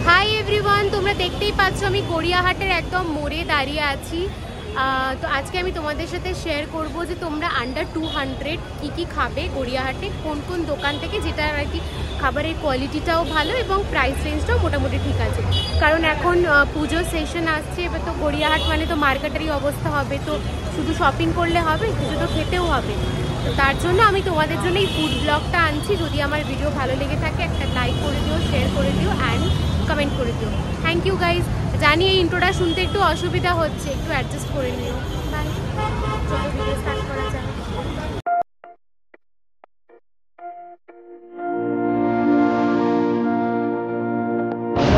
Hi everyone, তোমরা দেখতেই পাচ্ছ আমি গড়িয়াহাটের একদম মোড়ে দাঁড়িয়ে আছি। তো আজকে আমি তোমাদের সাথে শেয়ার করব যে তোমরা আন্ডার 200 কী খাবে গড়িয়াহাটে, কোন কোন দোকান থেকে, যেটা আর কি খাবারের কোয়ালিটিটাও ভালো এবং প্রাইস রেঞ্জটাও মোটামুটি ঠিক আছে। কারণ এখন পুজোর সেশন আসছে, এবার তো গড়িয়াহাট মানে তো মার্কেটারি অবস্থা হবে, তো শুধু শপিং করলে হবে, কিছু তো খেতেও হবে। তো তার জন্য আমি তোমাদের জন্য এই ফুড ব্লগটা আনছি। যদি আমার ভিডিও ভালো লেগে থাকে একটা লাইক করে দিও, শেয়ার করে দিও অ্যান্ড কমেন্ট করে দিও। Thank you guys. জানি এই ইন্ট্রোটা শুনতে একটু অসুবিধা হচ্ছে, একটু অ্যাডজাস্ট করে নিও। বাই, চলো ভিডিও স্টার্ট করা যাক।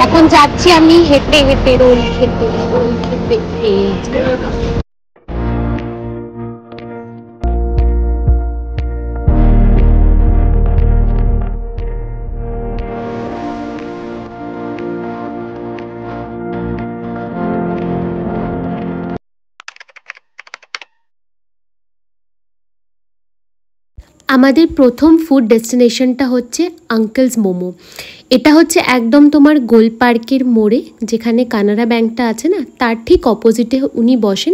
এখন যাচ্ছি আমি হেঁটে হেঁটে রোল খেতে। আমাদের প্রথম ফুড ডেস্টিনেশনটা হচ্ছে আঙ্কেলস মোমো। এটা হচ্ছে একদম তোমার গোল পার্কের মোড়ে, যেখানে কানাড়া ব্যাংকটা আছে না, তার ঠিক অপোজিটে উনি বসেন।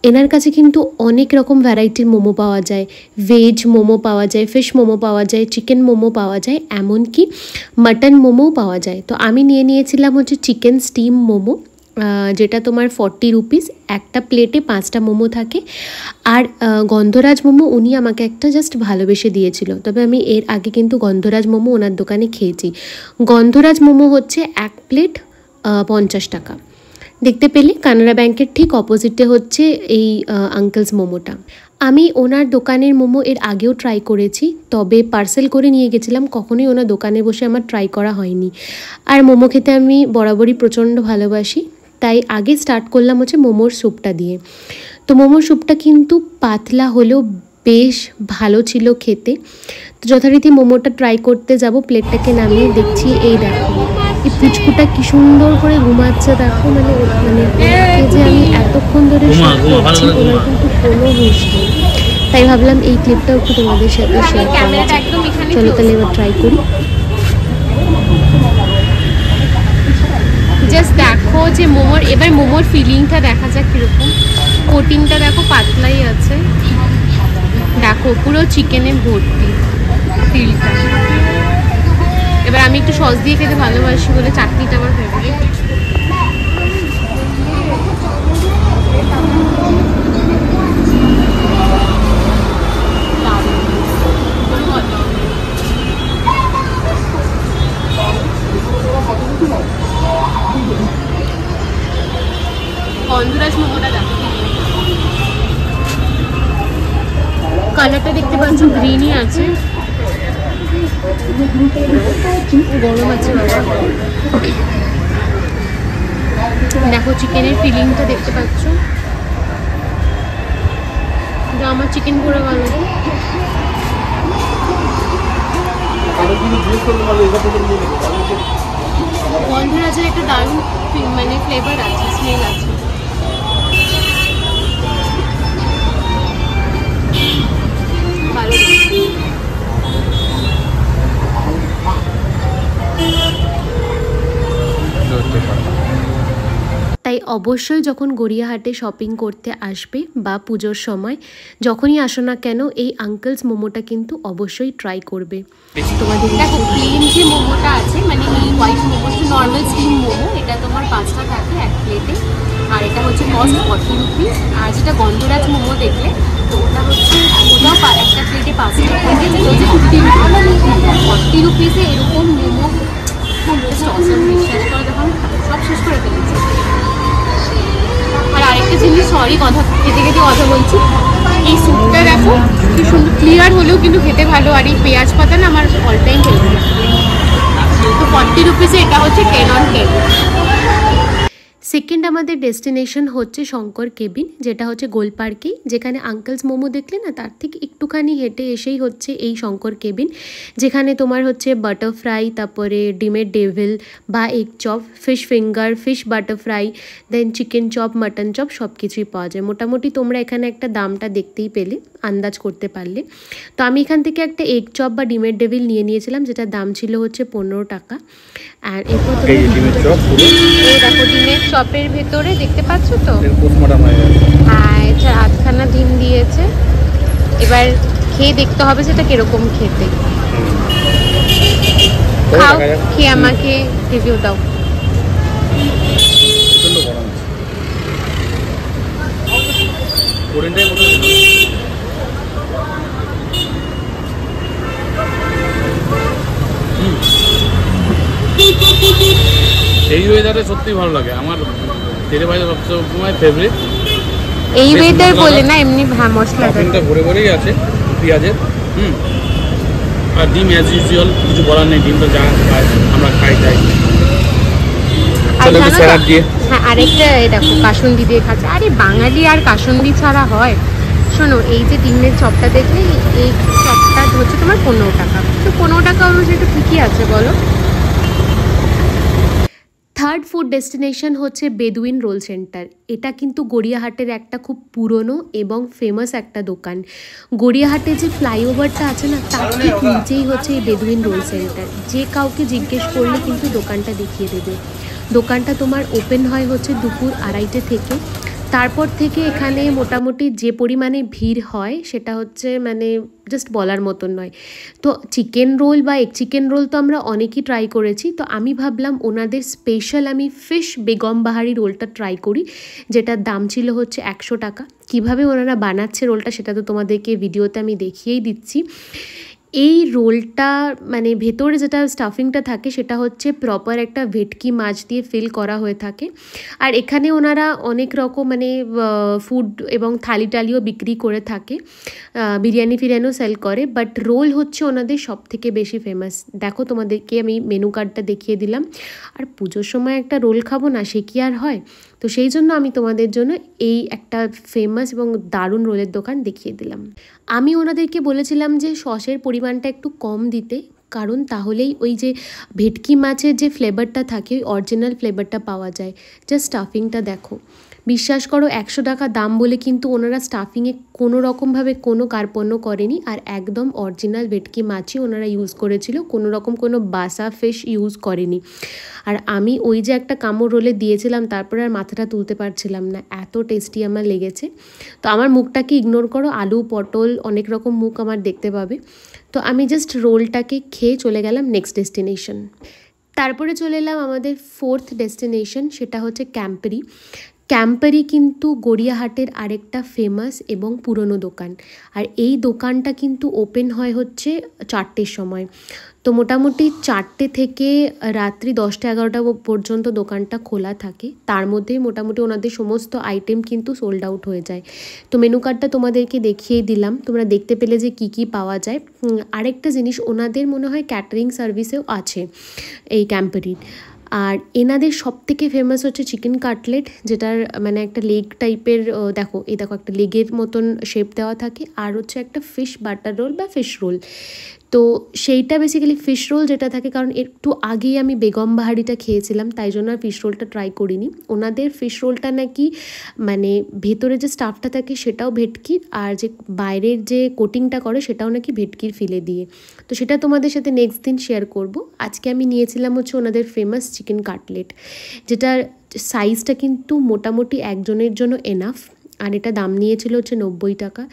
এনার কাছে কিন্তু অনেক রকম ভ্যারাইটির মোমো পাওয়া যায়। ভেজ মোমো পাওয়া যায়, ফিশ মোমো পাওয়া যায়, চিকেন মোমো পাওয়া যায়, এমনকি মাটন মোমোও পাওয়া যায়। তো আমি নিয়েছিলাম হচ্ছে চিকেন স্টিম মোমো, যেটা তোমার 40 রুপিস। একটা প্লেটে 5টা মোমো থাকে। আর গন্ধরাজ মোমো উনি আমাকে একটা জাস্ট ভালোবেসে দিয়েছিল, তবে আমি এর আগে কিন্তু গন্ধরাজ মোমো ওনার দোকানে খেয়েছি। গন্ধরাজ মোমো হচ্ছে 1 প্লেট 50 টাকা। দেখতে পেলে কানাড়া ব্যাংকের ঠিক অপোজিটে হচ্ছে এই আঙ্কেলস মোমোটা। আমি ওনার দোকানের মোমো এর আগেও ট্রাই করেছি, তবে পার্সেল করে নিয়ে গেছিলাম, কখনোই ওনার দোকানে বসে আমার ট্রাই করা হয়নি। আর মোমো খেতে আমি বরাবরই প্রচণ্ড ভালোবাসি, তাই আগে স্টার্ট করলাম হচ্ছে মোমোর স্যুপটা দিয়ে। তো মোমোর স্যুপটা কিন্তু পাতলা হলেও বেশ ভালো ছিল খেতে। তো যথারীতি মোমোটা ট্রাই করতে যাব, প্লেটটাকে নামিয়ে দেখছি এই দেখো এই পুচকুটা কি সুন্দর করে ঘুমাচ্ছে। দেখো মানে যে আমি এতক্ষণ ধরে করছি ওনার কিন্তু কোনো হুঁশ নেই। তাই ভাবলাম এই ক্লিপটাও একটু তোমাদের সাথে শেয়ার করা। চলো তাহলে এবার ট্রাই করি। জাস্ট দেখো যে মোমোর ফিলিংটা দেখা যাক কীরকম। কোটিংটা দেখো পাতলাই আছে, দেখো পুরো চিকেনে ভর্তি ফিলটা। এবার আমি একটু সস দিয়ে খেতে ভালোবাসি বলে চাটনিটা আমার ফেভারিট। গন্ধরাজ মোমোটা দেখো, কালারটা দেখতে পাচ্ছ গ্রিনই আছে, গরম আছে বাবা। দেখো চিকেনের ফিলিংটা দেখতে পাচ্ছ, আমার চিকেন পুরো ভালো। গন্ধরাজের একটা দারুণ মানে ফ্লেভার আছে, স্মেল আছে। তাই অবশ্যই যখন গড়িয়াহাটে শপিং করতে আসবে বা পুজোর সময় যখনই আসো না কেন, এই আঙ্কেলস মোমোটা কিন্তু অবশ্যই ট্রাই করবে। তোমাদের দেখো প্লেন যে মোমোটা আছে, মানে এই white momo normal steam momo, এটা তোমার 5টা থাকে 1 প্লেটে, আর এটা হচ্ছে কস্ট 40 রুপিস। আর যেটা গন্ধরাজ মোমো দেখলে, তো ওটা হচ্ছে ওটাও একটা প্লেটে 5টা থাকে, যেটা হচ্ছে 40 রুপিসে এরকম মোমো বিশ্বাস করে যখন সব শেষ করে ফেলেছি। আর আরেকটা জিনিস, সরি কথা খেতে কথা বলছি, এই স্যুপটা দেখো কি সুন্দর ক্লিয়ার হলেও কিন্তু খেতে ভালো। আর এই পেঁয়াজ পাতা না আমার অল টাইম ফেভারিট। তো 40 রুপিসে এটা হচ্ছে 10 on 10। সেকেন্ড আমাদের ডেস্টিনেশন হচ্ছে শঙ্কর কেবিন, যেটা হচ্ছে গোলপার্কেই, যেখানে আঙ্কেলস মোমো দেখলে না তার থেকে একটুখানি হেঁটে এসেই হচ্ছে এই শঙ্কর কেবিন, যেখানে তোমার হচ্ছে বাটার ফ্রাই, তারপরে ডিমের ডেভিল বা egg chop, fish finger, fish butter fry, then chicken chop, mutton chop সব কিছুই পাওয়া যায়। মোটামুটি তোমরা এখানে একটা দামটা দেখতেই পেলে, আন্দাজ করতে পারলে। তো আমি এখান থেকে একটা এগ চপ বা ডিমের ডেভিল নিয়েছিলাম, যেটার দাম ছিল হচ্ছে 15 টাকা। আর এরপর দেখো ডিমের চপের ভেতরে দেখতে পাচ্ছ তো, হ্যাঁ এটা 8খানা ডিম দিয়েছে। এবার খেয়ে দেখতে হবে সেটা কিরকম খেতে। খাও, খেয়ে আমাকে রিভিউ দাও। এই ওয়েদারে সত্যি ভালো লাগে আমার। তেলে ভাজা সবসময় ফেভারিট। এই ওয়েদার বলে না, এমনি মশলা ভরে ভরেই আছে পেঁয়াজের। আর ডিম অ্যাজ ইউজুয়াল, কিছু বলার নেই, ডিমটা যা খাই আমরা খাই তাই। হ্যাঁ আরেকটা দেখো কাসুন্দি দিয়ে খাচ্ছে। আরে বাঙালি আর কাসুন্দি ছাড়া হয়? শোনো, এই যে ডিমের চপটা দেখলে, এই চপটা হচ্ছে তোমার 15 টাকা। তো 15 টাকা অনুযায়ী তো ঠিকই আছে বলো। থার্ড ফুড ডেস্টিনেশন হচ্ছে বেদুইন রোল সেন্টার। এটা কিন্তু গড়িয়াহাটের একটা খুব পুরনো এবং ফেমাস একটা দোকান। গড়িয়াহাটে যে ফ্লাইওভারটা আছে না, তার ঠিক নিচেই হচ্ছে এই বেদুইন রোল সেন্টার। যে কাউকে জিজ্ঞেস করলে কিন্তু দোকানটা দেখিয়ে দেবে। দোকানটা তোমার ওপেন হয় হচ্ছে দুপুর 2:30 থেকে। তারপর থেকে এখানে মোটামুটি যে পরিমাণে ভিড় হয় সেটা হচ্ছে মানে জাস্ট বলার মতন নয়। তো চিকেন রোল বা এগ চিকেন রোল তো আমরা অনেকই ট্রাই করেছি, তো আমি ভাবলাম ওনাদের স্পেশাল আমি ফিশ বেগম বাহারি রোলটা ট্রাই করি, যেটার দাম ছিল হচ্ছে 100 টাকা। কীভাবে ওনারা বানাচ্ছে রোলটা সেটা তো তোমাদেরকে ভিডিওতে আমি দেখিয়েই দিচ্ছি। এই রোলটা মানে ভেতরে যেটা স্টাফিংটা থাকে সেটা হচ্ছে প্রপার একটা ভেটকি মাছ দিয়ে ফিল করা হয়ে থাকে। আর এখানে ওনারা অনেক রকম মানে ফুড এবং থালি টালিও বিক্রি করে থাকে, বিরিয়ানি ফিরিয়ানিও সেল করে, বাট রোল হচ্ছে ওনাদের সব থেকে বেশি ফেমাস। দেখো তোমাদেরকে আমি মেনু কার্ডটা দেখিয়ে দিলাম। আর পুজোর সময় একটা রোল খাবো না, সে কি আর হয়? তো সেই জন্য আমি তোমাদের জন্য এই একটা ফেমাস এবং দারুণ রোলের দোকান দেখিয়ে দিলাম। আমি ওনাদেরকে বলেছিলাম যে সসের পরিমাণটা একটু কম দিতে, কারণ তাহলেই ওই যে ভেটকি মাছের যে ফ্লেভারটা থাকে ওই অরিজিনাল ফ্লেভারটা পাওয়া যায়। জাস্ট স্টাফিংটা দেখো, বিশ্বাস করো 100 টাকা দাম বলে কিন্তু ওনারা স্টাফিংয়ে কোনো রকমভাবে কোনো কার্পণ্য করেনি। আর একদম অরিজিনাল ভেটকি মাছই ওনারা ইউজ করেছিল, কোনো রকম কোনো বাসা ফিশ ইউজ করেনি। আর আমি ওই যে একটা কামড় রোলে দিয়েছিলাম, তারপরে আর মাথাটা তুলতে পারছিলাম না, এত টেস্টি আমার লেগেছে। তো আমার মুখটাকে ইগনোর করো, আলু পটল অনেক রকম মুখ আমার দেখতে পাবে। তো আমি জাস্ট রোলটাকে খেয়ে চলে গেলাম নেক্সট ডেস্টিনেশন। তারপরে চলে এলাম আমাদের ফোর্থ ডেস্টিনেশন, সেটা হচ্ছে ক্যাম্পেরি। ক্যাম্পেরি কিন্তু গড়িয়াহাটের আরেকটা ফেমাস এবং পুরনো দোকান। আর এই দোকানটা কিন্তু ওপেন হয় হচ্ছে 4টের সময়। তো মোটামুটি 4টে থেকে রাত্রি 10টা-11টা পর্যন্ত দোকানটা খোলা থাকে। তার মধ্যেই মোটামুটি ওনাদের সমস্ত আইটেম কিন্তু সোল্ড আউট হয়ে যায়। তো মেনু কার্ডটা তোমাদেরকে দেখিয়ে দিলাম, তোমরা দেখতে পেলে যে কি কি পাওয়া যায়। আরেকটা জিনিস, ওনাদের মনে হয় ক্যাটারিং সার্ভিসেও আছে এই ক্যাম্পেরির। আর এনাদের সবথেকে ফেমাস হচ্ছে চিকেন কাটলেট, যেটার মানে একটা লেগ টাইপের, দেখো এই দেখো একটা লেগের মতন শেপ দেওয়া থাকে। আর হচ্ছে একটা ফিশ বাটার রোল বা ফিশ রোল। তো সেইটা বেসিক্যালি ফিশ রোল যেটা থাকে, কারণ একটু আগেই আমি বেগম বাহারিটা খেয়েছিলাম, তাই জন্য আর ফিশ রোলটা ট্রাই করিনি। ওনাদের ফিশ রোলটা নাকি মানে ভেতরে যে স্টাফটা থাকে সেটাও ভেটকির, আর যে বাইরের যে কোটিংটা করে সেটাও নাকি ভেটকির ফিলে দিয়ে। তো সেটা তোমাদের সাথে নেক্সট দিন শেয়ার করব। আজকে আমি নিয়েছিলাম হচ্ছে ওনাদের ফেমাস চিকেন কাটলেট, যেটার সাইজটা কিন্তু মোটামুটি একজনের জন্য এনাফ। আর এটা দাম নিয়েছিল হচ্ছে 90 টাকা।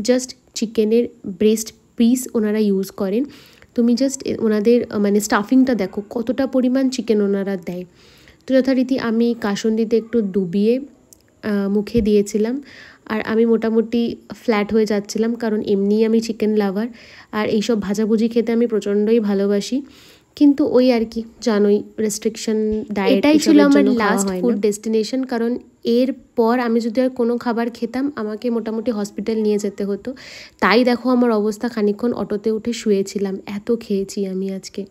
জাস্ট চিকেনের ব্রেস্ট পিস ওনারা ইউজ করেন। তুমি জাস্ট ওনাদের মানে স্টাফিংটা দেখো কতটা পরিমাণ চিকেন ওনারা দেয়। তো যথারীতি আমি কাসুন্দিতে একটু ডুবিয়ে মুখে দিয়েছিলাম। আর আমি মোটামুটি ফ্ল্যাট হয়ে যাচ্ছিলাম, কারণ এমনিই আমি চিকেন লাভার আর এইসব ভাজাভুজি খেতে আমি প্রচণ্ডই ভালোবাসি। কিন্তু ওই আর কি জানোই, রেস্ট্রিকশন ডায়েট। এটাই ছিল আমার লাস্ট ফুড ডেস্টিনেশন, কারণ এরপর আমি যদি আর কোনো খাবার খেতাম আমাকে মোটামুটি হসপিটাল নিয়ে যেতে হতো। তাই দেখো আমার অবস্থা, খানিকক্ষণ অটোতে উঠে শুয়েছিলাম, এত খেয়েছি আমি আজকে।